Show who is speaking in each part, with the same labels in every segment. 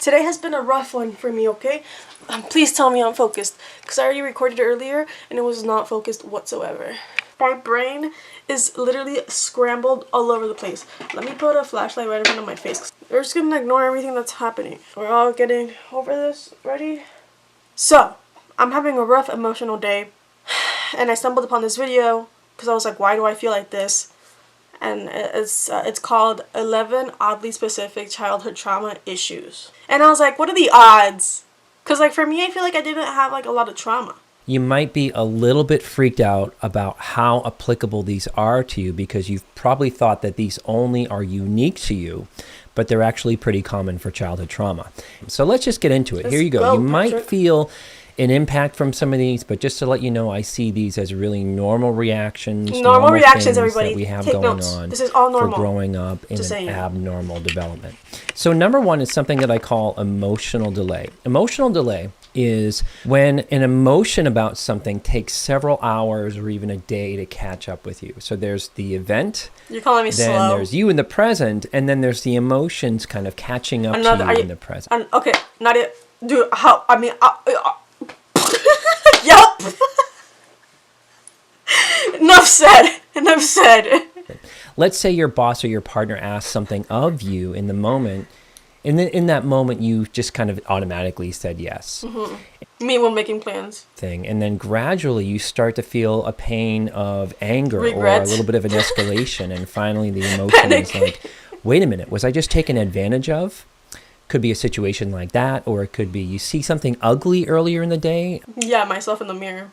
Speaker 1: Today has been a rough one for me, okay? Please tell me I'm focused, because I already recorded it earlier and it was not focused whatsoever. My brain is literally scrambled all over the place. Let me put a flashlight right in front of my face. We're just gonna ignore everything that's happening. We're all getting over this. Ready? So, I'm having a rough emotional day, and I stumbled upon this video because I was like, why do I feel like this? And it's called 11 Oddly Specific Childhood Trauma Issues. And I was like, what are the odds? Because like for me, I feel like I didn't have like a lot of trauma.
Speaker 2: You might be a little bit freaked out about how applicable these are to you because you've probably thought that these only are unique to you, but they're actually pretty common for childhood trauma. So let's just get into it. Here you go. You might feel an impact from some of these, but just to let you know, I see these as really normal reactions.
Speaker 1: Normal reactions, everybody.
Speaker 2: That we have
Speaker 1: Take
Speaker 2: going
Speaker 1: notes.
Speaker 2: on.
Speaker 1: This is all normal.
Speaker 2: For growing up in an abnormal development. So number one is something that I call emotional delay. Emotional delay is when an emotion about something takes several hours or even a day to catch up with you. So there's the event.
Speaker 1: You're calling me
Speaker 2: then
Speaker 1: slow.
Speaker 2: Then there's you in the present, and then there's the emotions kind of catching up to you in the present.
Speaker 1: Okay, not it. Dude, how? I mean, yup. Enough said. Enough said.
Speaker 2: Let's say your boss or your partner asks something of you in the moment, and then in that moment you just kind of automatically said yes.
Speaker 1: Mm-hmm. Me when making plans.
Speaker 2: And then gradually you start to feel a pain of anger
Speaker 1: Regret.
Speaker 2: Or a little bit of an escalation, and finally the emotion is like, wait a minute, was I just taken advantage of? Could be a situation like that, or it could be you see something ugly earlier in the day.
Speaker 1: Yeah, myself in the mirror.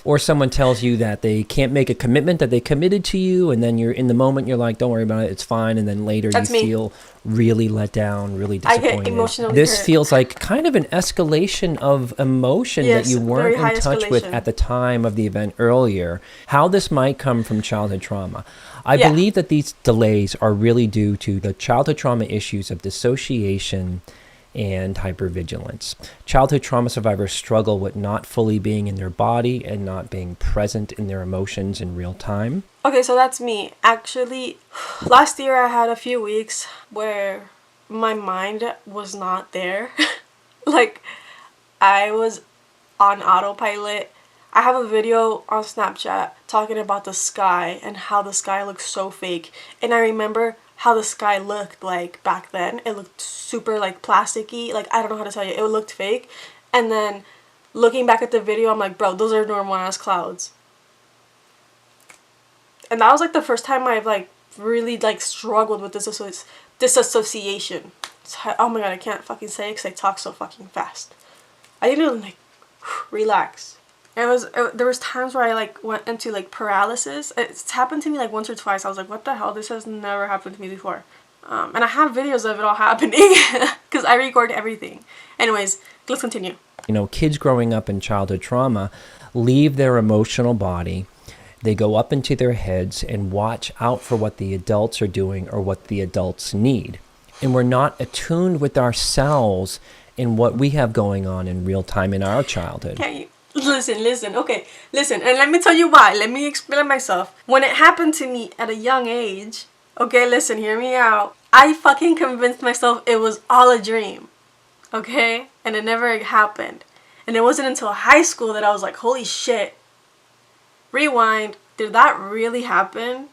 Speaker 2: Or someone tells you that they can't make a commitment that they committed to you, and then you're in the moment, you're like, don't worry about it, it's fine. And then later you feel really let down, really disappointed.
Speaker 1: I get emotionally
Speaker 2: This
Speaker 1: hurt.
Speaker 2: feels like kind of an escalation of emotion that you weren't in touch with at the time of the event earlier. How this might come from childhood trauma. I believe that these delays are really due to the childhood trauma issues of dissociation and hypervigilance. Childhood trauma survivors struggle with not fully being in their body and not being present in their emotions in real time.
Speaker 1: Okay, so that's me. Actually, last year I had a few weeks where my mind was not there. Like, I was on autopilot. I have a video on Snapchat talking about the sky and how the sky looks so fake. And I remember how the sky looked like back then. It looked super like plasticky. Like, I don't know how to tell you. It looked fake. And then looking back at the video, I'm like, bro, those are normal ass clouds. And that was like the first time I've like really like struggled with disassociation. Oh my god, I can't fucking say it because I talk so fucking fast. I need to like relax. There was times where I like went into like paralysis. It's happened to me like once or twice. I was like, what the hell? This has never happened to me before. And I have videos of it all happening because I record everything. Anyways, let's continue.
Speaker 2: You know, kids growing up in childhood trauma leave their emotional body. They go up into their heads and watch out for what the adults are doing or what the adults need. And we're not attuned with ourselves in what we have going on in real time in our childhood.
Speaker 1: Can you? Listen, okay, listen, and let me tell you why. Let me explain myself. When it happened to me at a young age, okay, listen, hear me out. I fucking convinced myself it was all a dream, okay? And it never happened. And it wasn't until high school that I was like, holy shit. Rewind, did that really happen?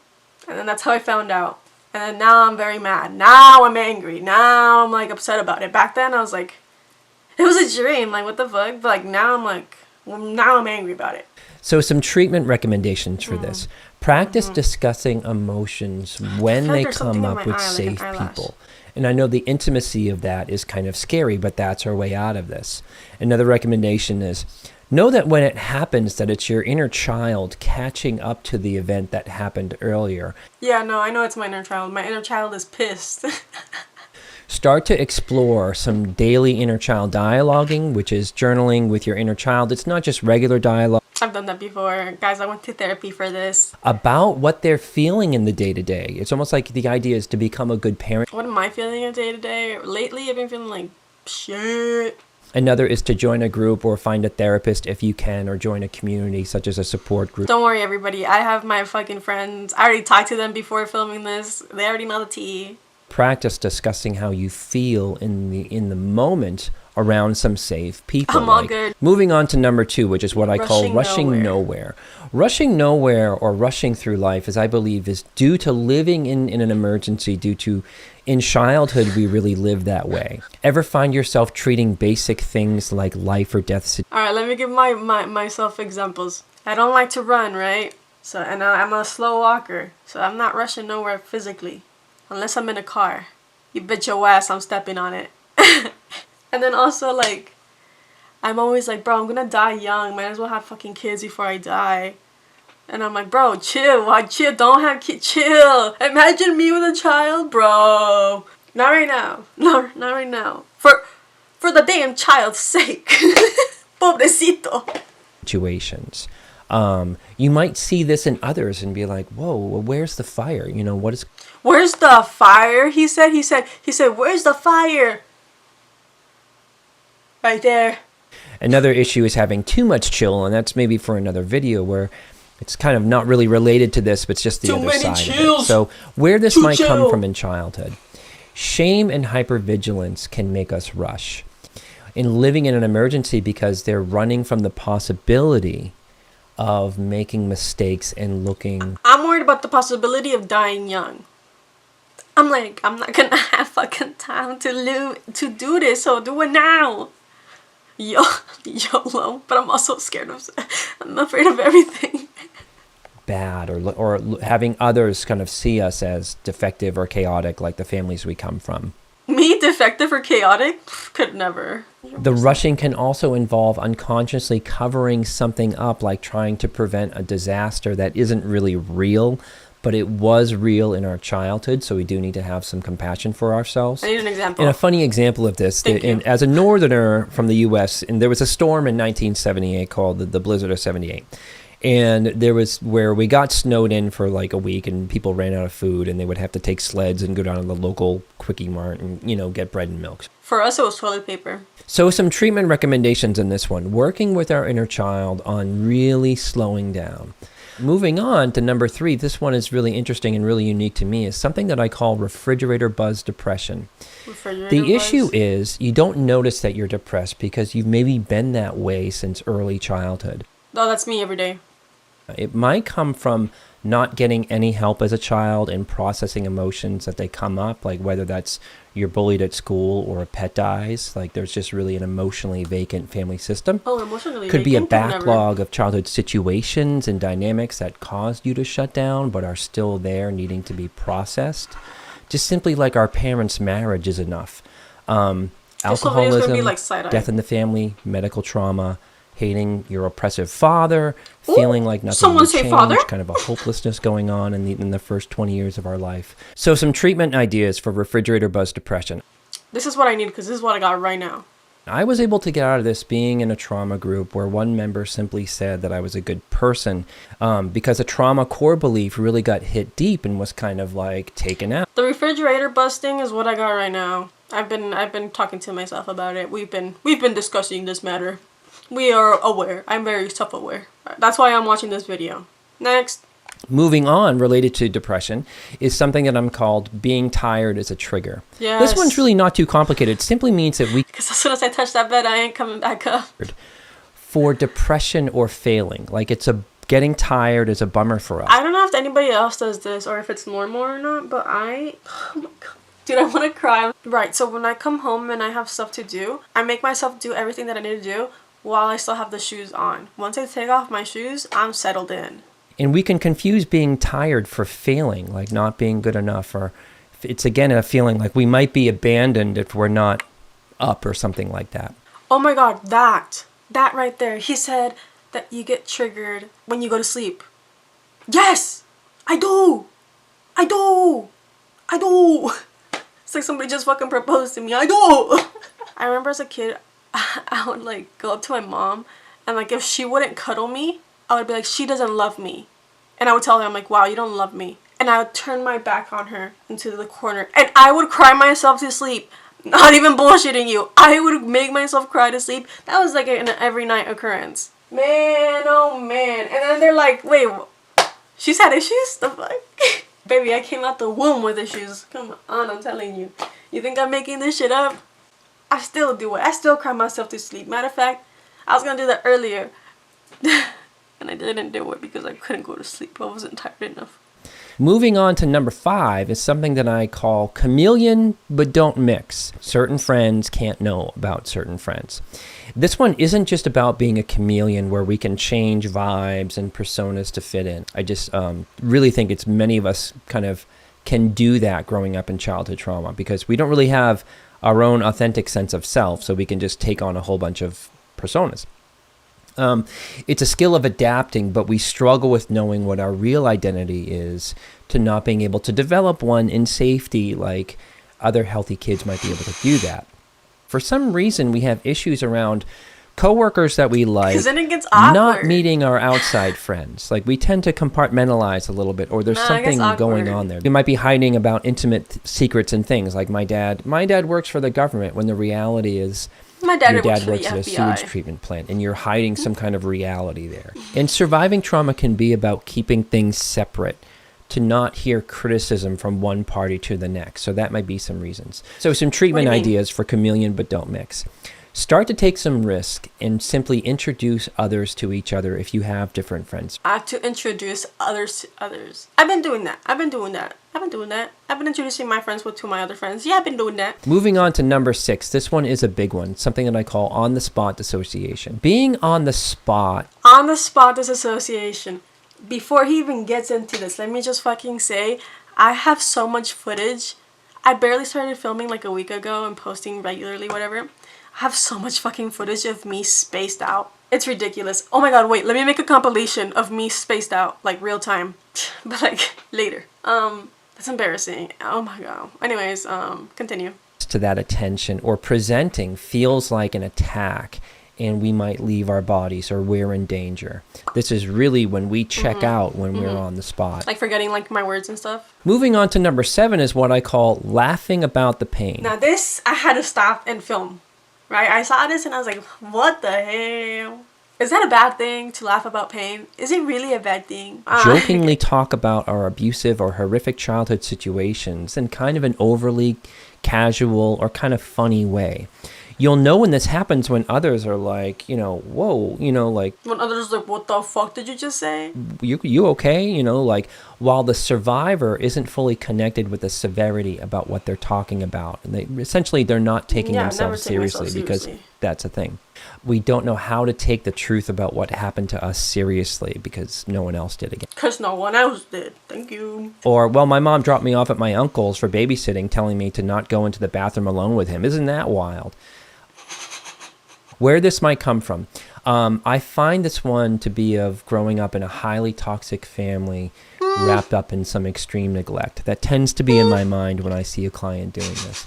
Speaker 1: And then that's how I found out. And then now I'm very mad. Now I'm angry. Now I'm like upset about it. Back then I was like, it was a dream, like what the fuck? But like now I'm like, well, now I'm angry about it.
Speaker 2: So some treatment recommendations for this. Practice discussing emotions when they come up with safe people. And I know the intimacy of that is kind of scary, but that's our way out of this. Another recommendation is know that when it happens that it's your inner child catching up to the event that happened earlier.
Speaker 1: Yeah, no, I know it's my inner child. My inner child is pissed.
Speaker 2: Start to explore some daily inner child dialoguing, which is journaling with your inner child. It's not just regular dialogue.
Speaker 1: I've done that before. Guys, I went to therapy for this.
Speaker 2: About what they're feeling in the day-to-day. It's almost like the idea is to become a good parent.
Speaker 1: What am I feeling in day-to-day? Lately, I've been feeling like shit.
Speaker 2: Another is to join a group or find a therapist if you can, or join a community such as a support group.
Speaker 1: Don't worry, everybody. I have my fucking friends. I already talked to them before filming this. They already know the tea.
Speaker 2: practice discussing how you feel in the moment around some safe people.
Speaker 1: I'm all good.
Speaker 2: Moving on to number 2, which is what I call rushing nowhere. Rushing nowhere or rushing through life, as I believe, is due to living in an emergency, due to in childhood we really live that way. Ever find yourself treating basic things like life or death?
Speaker 1: All right, let me give myself examples. I don't like to run, right? And I'm a slow walker, so I'm not rushing nowhere physically. Unless I'm in a car. You bet your ass I'm stepping on it. And then also, like, I'm always like, bro, I'm gonna die young. Might as well have fucking kids before I die. And I'm like, bro, chill. Why chill? Don't have kids. Chill. Imagine me with a child, bro. Not right now. Not right now. For the damn child's sake. Pobrecito.
Speaker 2: Situations. You might see this in others and be like, whoa, well, where's the fire? You know,
Speaker 1: where's the fire? He said, where's the fire? Right there.
Speaker 2: Another issue is having too much chill, and that's maybe for another video where it's kind of not really related to this, but it's just the other side of it. So where this might come from in childhood. Shame and hypervigilance can make us rush in living in an emergency because they're running from the possibility of making mistakes and looking...
Speaker 1: I'm worried about the possibility of dying young. I'm like, I'm not gonna have fucking time to do this, so do it now. YOLO, but I'm also scared of... I'm afraid of everything.
Speaker 2: Bad, or having others kind of see us as defective or chaotic, like the families we come from.
Speaker 1: Me, defective or chaotic? Could never.
Speaker 2: The rushing can also involve unconsciously covering something up, like trying to prevent a disaster that isn't really real, but it was real in our childhood, so we do need to have some compassion for ourselves.
Speaker 1: I need an example.
Speaker 2: And a funny example of this, as a northerner from the U.S., and there was a storm in 1978 called the Blizzard of 78. And there was where we got snowed in for like a week and people ran out of food and they would have to take sleds and go down to the local Quickie Mart and, you know, get bread and milk.
Speaker 1: For us, it was toilet paper.
Speaker 2: So some treatment recommendations in this one. Working with our inner child on really slowing down. Moving on to number 3, this one is really interesting and really unique to me, is something that I call refrigerator buzz depression. The issue is you don't notice that you're depressed because you've maybe been that way since early childhood.
Speaker 1: Oh, that's me every day.
Speaker 2: It might come from not getting any help as a child in processing emotions that they come up, like whether that's you're bullied at school or a pet dies, like there's just really an emotionally vacant family system.
Speaker 1: Oh, emotionally vacant?
Speaker 2: Could be a backlog of childhood situations and dynamics that caused you to shut down but are still there needing to be processed. Just simply like our parents' marriage is enough. Alcoholism, death in the family, medical trauma, hating your oppressive father, feeling like nothing will change, kind of a hopelessness going on in the first 20 years of our life. So some treatment ideas for refrigerator buzz depression.
Speaker 1: This is what I need because this is what I got right now.
Speaker 2: I was able to get out of this being in a trauma group where one member simply said that I was a good person because a trauma core belief really got hit deep and was kind of like taken out.
Speaker 1: The refrigerator busting is what I got right now. I've been talking to myself about it. We've been discussing this matter. We are aware. I'm very self-aware. That's why I'm watching this video. Next.
Speaker 2: Moving on, related to depression, is something that I'm called being tired as a trigger.
Speaker 1: Yes.
Speaker 2: This one's really not too complicated. It simply means that
Speaker 1: because as soon as I touch that bed, I ain't coming back up.
Speaker 2: For depression or failing. Like getting tired is a bummer for us.
Speaker 1: I don't know if anybody else does this or if it's normal or not, but oh my God. Dude, I want to cry. Right, so when I come home and I have stuff to do, I make myself do everything that I need to do while I still have the shoes on. Once I take off my shoes, I'm settled in.
Speaker 2: And we can confuse being tired for failing, like not being good enough, or it's again a feeling like we might be abandoned if we're not up or something like that.
Speaker 1: Oh my God, that right there. He said that you get triggered when you go to sleep. Yes, I do. It's like somebody just fucking proposed to me. I do. I remember as a kid, I would like go up to my mom and like if she wouldn't cuddle me, I would be like, she doesn't love me. And I would tell her, I'm like, wow, you don't love me. And I would turn my back on her into the corner and I would cry myself to sleep. Not even bullshitting you. I would make myself cry to sleep. That was like an every night occurrence. Man, oh man. And then they're like, wait, she's had issues? The fuck? Baby, I came out the womb with issues. Come on, I'm telling you. You think I'm making this shit up? I still do it. I still cry myself to sleep. Matter of fact, I was gonna do that earlier. And I didn't do it because I couldn't go to sleep. I wasn't tired enough.
Speaker 2: Moving on to number 5 is something that I call chameleon but don't mix. Certain friends can't know about certain friends. This one isn't just about being a chameleon where we can change vibes and personas to fit in. I just really think it's many of us kind of can do that growing up in childhood trauma because we don't really have our own authentic sense of self, so we can just take on a whole bunch of personas. It's a skill of adapting, but we struggle with knowing what our real identity is to not being able to develop one in safety like other healthy kids might be able to do that. For some reason, we have issues around coworkers that we like
Speaker 1: then it gets awkward.
Speaker 2: Not meeting our outside friends. Like we tend to compartmentalize a little bit, or there's something going on there. We might be hiding about intimate secrets and things like my dad works for the government when the reality is
Speaker 1: my dad
Speaker 2: your dad
Speaker 1: works
Speaker 2: at a sewage treatment plant and you're hiding some kind of reality there. And surviving trauma can be about keeping things separate, to not hear criticism from one party to the next. So that might be some reasons. So some treatment ideas for chameleon but don't mix. Start to take some risk and simply introduce others to each other if you have different friends.
Speaker 1: I have to introduce others to others. I've been doing that. I've been introducing my friends to my other friends. Yeah, I've been doing that.
Speaker 2: Moving on to number 6. This one is a big one. Something that I call on-the-spot dissociation. Being on the spot.
Speaker 1: On-the-spot dissociation. Before he even gets into this, let me just fucking say, I have so much footage. I barely started filming like a week ago and posting regularly, whatever. I have so much fucking footage of me spaced out. It's ridiculous. Oh my god, wait, let me make a compilation of me spaced out, like real time. But like, later. That's embarrassing. Oh my god. Anyways, continue.
Speaker 2: To that attention or presenting feels like an attack and we might leave our bodies or we're in danger. This is really when we check out when we're on the spot.
Speaker 1: Like forgetting like my words and stuff.
Speaker 2: Moving on to number 7 is what I call laughing about the pain.
Speaker 1: Now this, I had to stop and film. Right? I saw this and I was like, what the hell? Is that a bad thing to laugh about pain? Is it really a bad thing?
Speaker 2: Jokingly talk about our abusive or horrific childhood situations in kind of an overly casual or kind of funny way. You'll know when this happens when others are like, whoa, like...
Speaker 1: When others are like, what the fuck did you just say?
Speaker 2: You okay? Like, while the survivor isn't fully connected with the severity about what they're talking about. And they're not taking themselves seriously because that's a thing. We don't know how to take the truth about what happened to us seriously because no one else did again.
Speaker 1: Because no one else did. Thank you.
Speaker 2: Or, well, my mom dropped me off at my uncle's for babysitting, telling me to not go into the bathroom alone with him. Isn't that wild? Where this might come from. I find this one to be of growing up in a highly toxic family wrapped up in some extreme neglect. That tends to be in my mind when I see a client doing this.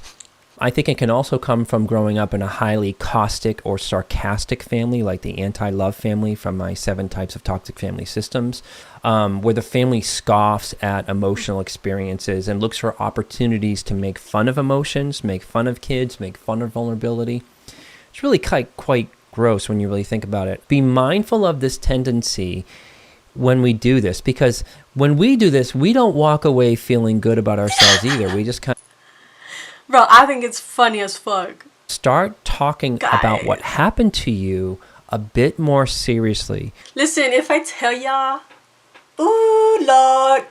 Speaker 2: I think it can also come from growing up in a highly caustic or sarcastic family, like the anti-love family from my 7 types of toxic family systems, where the family scoffs at emotional experiences and looks for opportunities to make fun of emotions, make fun of kids, make fun of vulnerability. It's really quite gross when you really think about it. Be mindful of this tendency when we do this, because when we do this, we don't walk away feeling good about ourselves either. We just kind of...
Speaker 1: Bro, I think it's funny as fuck.
Speaker 2: Start talking about what happened to you a bit more seriously.
Speaker 1: Listen, if I tell y'all, ooh, Lord.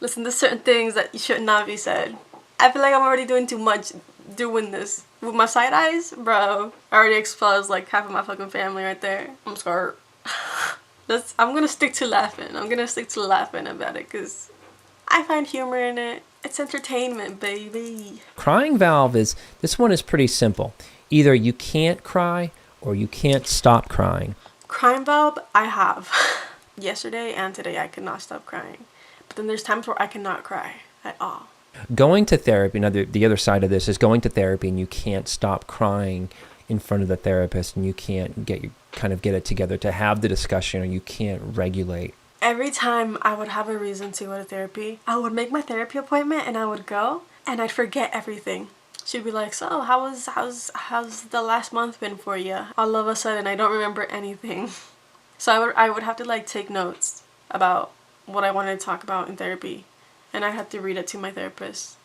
Speaker 1: Listen, there's certain things that should not be said. I feel like I'm already doing too much doing this. With my side eyes, bro, I already exposed like half of my fucking family right there. I'm scared. I'm gonna stick to laughing. I'm gonna stick to laughing about it because I find humor in it. It's entertainment, baby.
Speaker 2: Crying valve this one is pretty simple. Either you can't cry or you can't stop crying.
Speaker 1: Crying valve, I have. Yesterday and today I could not stop crying. But then there's times where I cannot cry at all. Going
Speaker 2: to therapy, the other side of this is going to therapy and you can't stop crying in front of the therapist and you can't get it together to have the discussion, or you can't regulate.
Speaker 1: Every time I would have a reason to go to therapy, I would make my therapy appointment and I would go and I'd forget everything. She'd be like, so how's the last month been for you? All of a sudden I don't remember anything. So I would have to like take notes about what I wanted to talk about in therapy. And I had to read it to my therapist.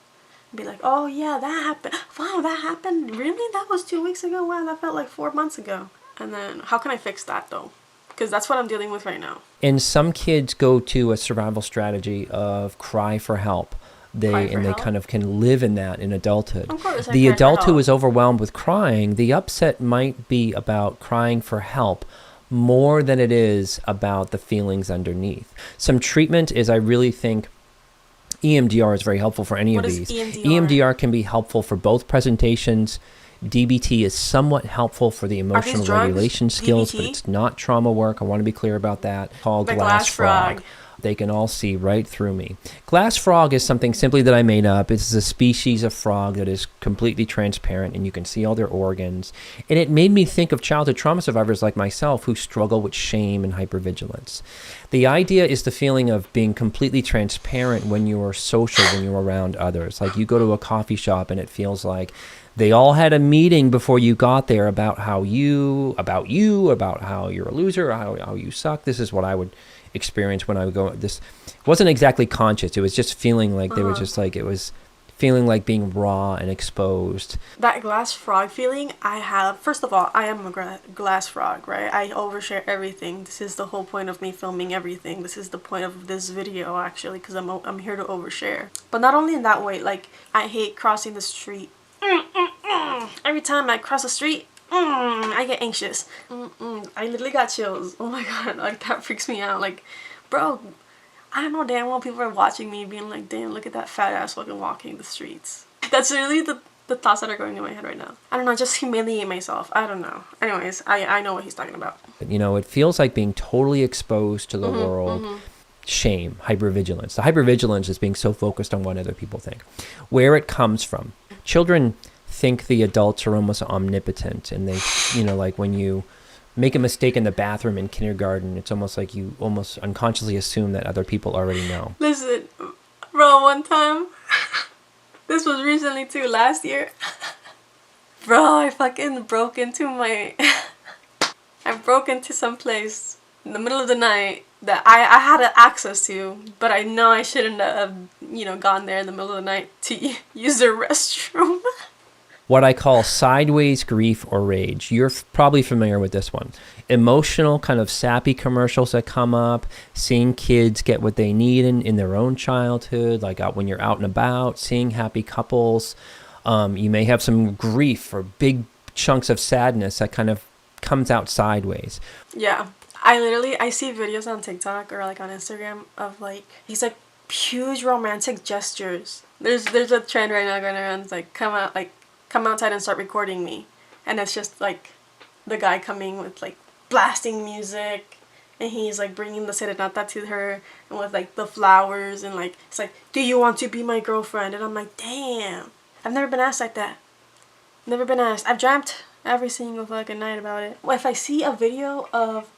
Speaker 1: Be like, oh yeah, that happened. Wow, that happened? Really? That was 2 weeks ago? Wow, that felt like 4 months ago. And then how can I fix that though? Because that's what I'm dealing with right now.
Speaker 2: And some kids go to a survival strategy of cry for help. They kind of can live in that in adulthood.
Speaker 1: Of course,
Speaker 2: the adult who is overwhelmed with crying, the upset might be about crying for help more than it is about the feelings underneath. Some treatment is, I really think, EMDR is very helpful for any of these. EMDR can be helpful for both presentations. DBT is somewhat helpful for the emotional regulation skills, but it's not trauma work. I want to be clear about that. Called Glass Frog. They can all see right through me. Glass frog is something simply that I made up. It's a species of frog that is completely transparent, and you can see all their organs. And it made me think of childhood trauma survivors like myself who struggle with shame and hypervigilance. The idea is the feeling of being completely transparent when you are social, when you're around others. Like you go to a coffee shop and it feels like they all had a meeting before you got there about how about how you're a loser, how you suck. This is what I would experience when I would go. This wasn't exactly conscious. It was just feeling like they were just like, it was feeling like being raw and exposed.
Speaker 1: That glass frog feeling I have, first of all, I am a glass frog, right? I overshare everything. This is the whole point of me filming everything. This is the point of this video, actually, because I'm here to overshare. But not only in that way, like, I hate crossing the street. Every time I cross the street, I get anxious. I literally got chills. Oh my god, like that freaks me out. Like, bro, I don't know damn well people are watching me being like, damn, look at that fat ass fucking walking the streets. That's really the thoughts that are going in my head right now. I don't know, just humiliate myself. I don't know. Anyways, I know what he's talking about.
Speaker 2: You know, it feels like being totally exposed to the world. Shame, hypervigilance. The hypervigilance is being so focused on what other people think. Where it comes from. Children think the adults are almost omnipotent, and they, you know, like when you make a mistake in the bathroom in kindergarten, it's almost like you almost unconsciously assume that other people already know.
Speaker 1: Listen, bro, one time, this was recently too, last year, bro, I fucking broke into some place in the middle of the night that I had access to, but I know I shouldn't have, you know, gone there in the middle of the night to use the restroom.
Speaker 2: What I call sideways grief or rage. You're probably familiar with this one. Emotional, kind of sappy commercials that come up, seeing kids get what they need in their own childhood, like when you're out and about, seeing happy couples. You may have some grief or big chunks of sadness that kind of comes out sideways.
Speaker 1: Yeah. I see videos on TikTok or like on Instagram of like, he's like huge romantic gestures. There's a trend right now going around. It's like, come outside and start recording me. And it's just like the guy coming with like blasting music, and he's like bringing the serenata to her, and with like the flowers, and like it's like, do you want to be my girlfriend? And I'm like, damn, I've never been asked like that. Never been asked. I've dreamt every single fucking night about it. If I see a video of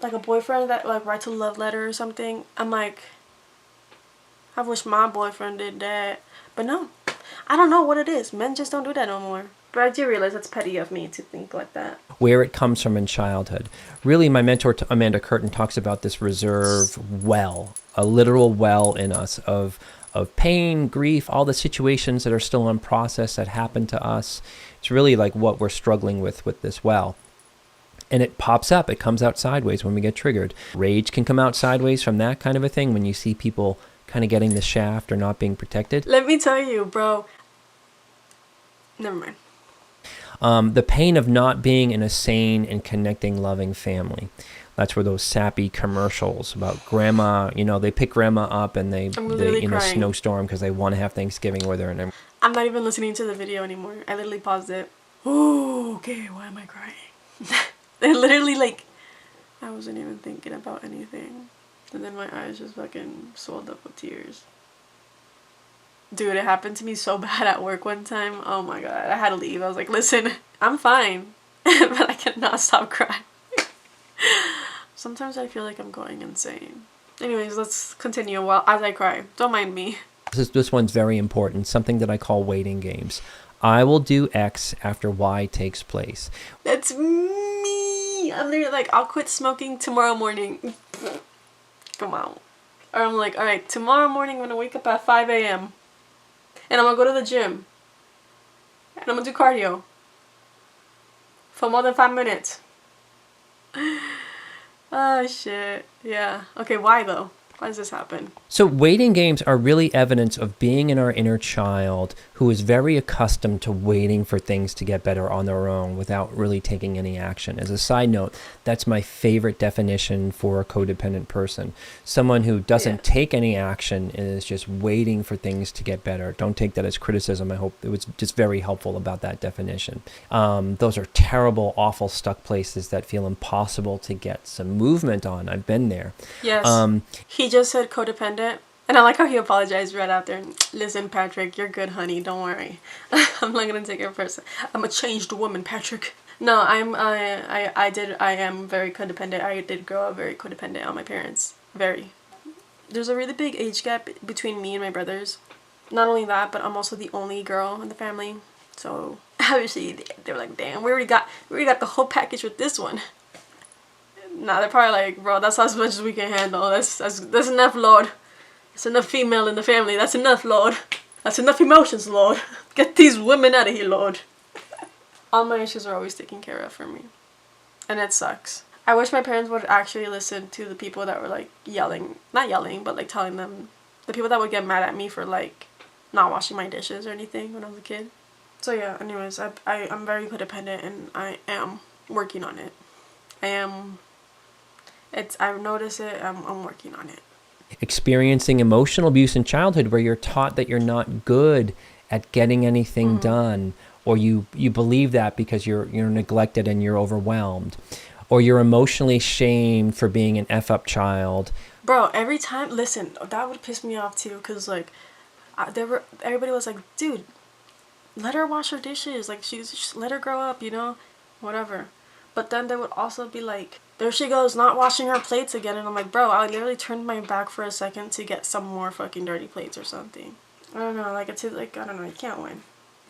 Speaker 1: like a boyfriend that like writes a love letter or something, I'm like, I wish my boyfriend did that. But no, I don't know what it is. Men just don't do that no more. But I do realize it's petty of me to think like that.
Speaker 2: Where it comes from in childhood. Really, my mentor, Amanda Curtin, talks about this reserve well, a literal well in us of pain, grief, all the situations that are still unprocessed that happen to us. It's really like what we're struggling with this well. And it pops up. It comes out sideways when we get triggered. Rage can come out sideways from that kind of a thing when you see people kind of getting the shaft or not being protected.
Speaker 1: Let me tell you, bro. Never mind.
Speaker 2: The pain of not being in a sane and connecting, loving family. That's where those sappy commercials about grandma, you know, they pick grandma up and they in a snowstorm because they want to have Thanksgiving with her. And
Speaker 1: I'm not even listening to the video anymore. I literally paused it. Oh, okay, why am I crying? And literally, like, I wasn't even thinking about anything. And then my eyes just fucking swelled up with tears. Dude, it happened to me so bad at work one time. Oh my god, I had to leave. I was like, listen, I'm fine. But I cannot stop crying. Sometimes I feel like I'm going insane. Anyways, let's continue as I cry. Don't mind me.
Speaker 2: This one's very important. Something that I call waiting games. I will do X after Y takes place.
Speaker 1: That's me. I'm literally like, I'll quit smoking tomorrow morning. Come on. Or I'm like, alright, tomorrow morning I'm gonna wake up at 5 a.m. and I'm gonna go to the gym. And I'm gonna do cardio. For more than 5 minutes. Oh shit. Yeah. Okay, why though? Why does this happen?
Speaker 2: So waiting games are really evidence of being in our inner child who is very accustomed to waiting for things to get better on their own without really taking any action. As a side note, that's my favorite definition for a codependent person. Someone who doesn't take any action and is just waiting for things to get better. Don't take that as criticism. I hope it was just very helpful about that definition. Those are terrible, awful, stuck places that feel impossible to get some movement on. I've been there.
Speaker 1: Yes. He just said codependent. And I like how he apologized right after. Listen, Patrick, you're good, honey. Don't worry. I'm not gonna take it personal. I'm a changed woman, Patrick. No, I am very codependent. I did grow up very codependent on my parents. Very. There's a really big age gap between me and my brothers. Not only that, but I'm also the only girl in the family. So obviously they were like, damn, we already got the whole package with this one. Nah, they're probably like, bro, that's as much as we can handle. That's enough, Lord. That's enough female in the family. That's enough, Lord. That's enough emotions, Lord. Get these women out of here, Lord. All my issues are always taken care of for me. And it sucks. I wish my parents would actually listen to the people that were like yelling. Not yelling, but like telling them. The people that would get mad at me for like not washing my dishes or anything when I was a kid. So yeah, anyways, I'm very codependent and I am working on it. I've noticed it, I'm working on it.
Speaker 2: Experiencing emotional abuse in childhood where you're taught that you're not good at getting anything done, or you believe that because you're neglected and you're overwhelmed, or you're emotionally shamed for being an F-up child.
Speaker 1: Bro, every time, listen, that would piss me off too, because like, everybody was like, dude, let her wash her dishes, like, just let her grow up, you know, whatever. But then they would also be like, there she goes, not washing her plates again. And I'm like, bro, I literally turned my back for a second to get some more fucking dirty plates or something. I don't know, like, it's like, I don't know, you can't win.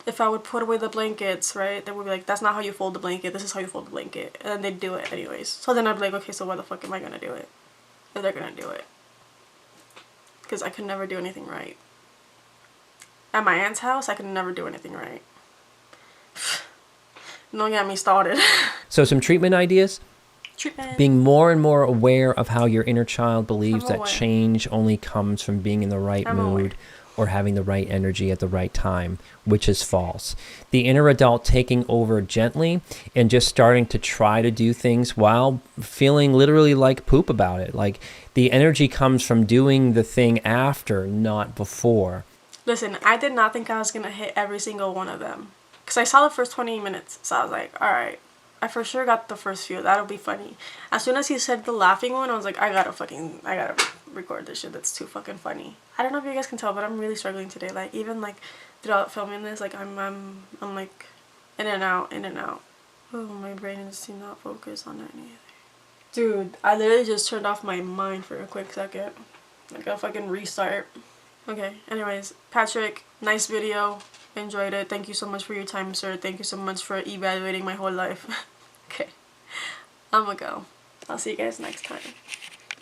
Speaker 1: If I would put away the blankets, right, they would be like, that's not how you fold the blanket, this is how you fold the blanket. And then they'd do it anyways. So then I'd be like, okay, so why the fuck am I gonna do it? If they're gonna do it. Because I could never do anything right. At my aunt's house, I could never do anything right. Don't get me started.
Speaker 2: So some treatment ideas?
Speaker 1: Treatment.
Speaker 2: Being more and more aware of how your inner child believes that change only comes from being in the right mood or having the right energy at the right time, which is false. The inner adult taking over gently and just starting to try to do things while feeling literally like poop about it. Like the energy comes from doing the thing after, not before.
Speaker 1: Listen, I did not think I was going to hit every single one of them. Because I saw the first 20 minutes, so I was like, alright, I for sure got the first few, that'll be funny. As soon as he said the laughing one, I was like, I gotta record this shit, that's too fucking funny. I don't know if you guys can tell, but I'm really struggling today. Like, even like, throughout filming this, like, I'm like, in and out. Oh, my brain is not focused on anything. Dude, I literally just turned off my mind for a quick second. Like a fucking restart. Okay, anyways, Patrick, nice video. Enjoyed it. Thank you so much for your time, sir. Thank you so much for evaluating my whole life. Okay, I'ma go. I'll see you guys next time.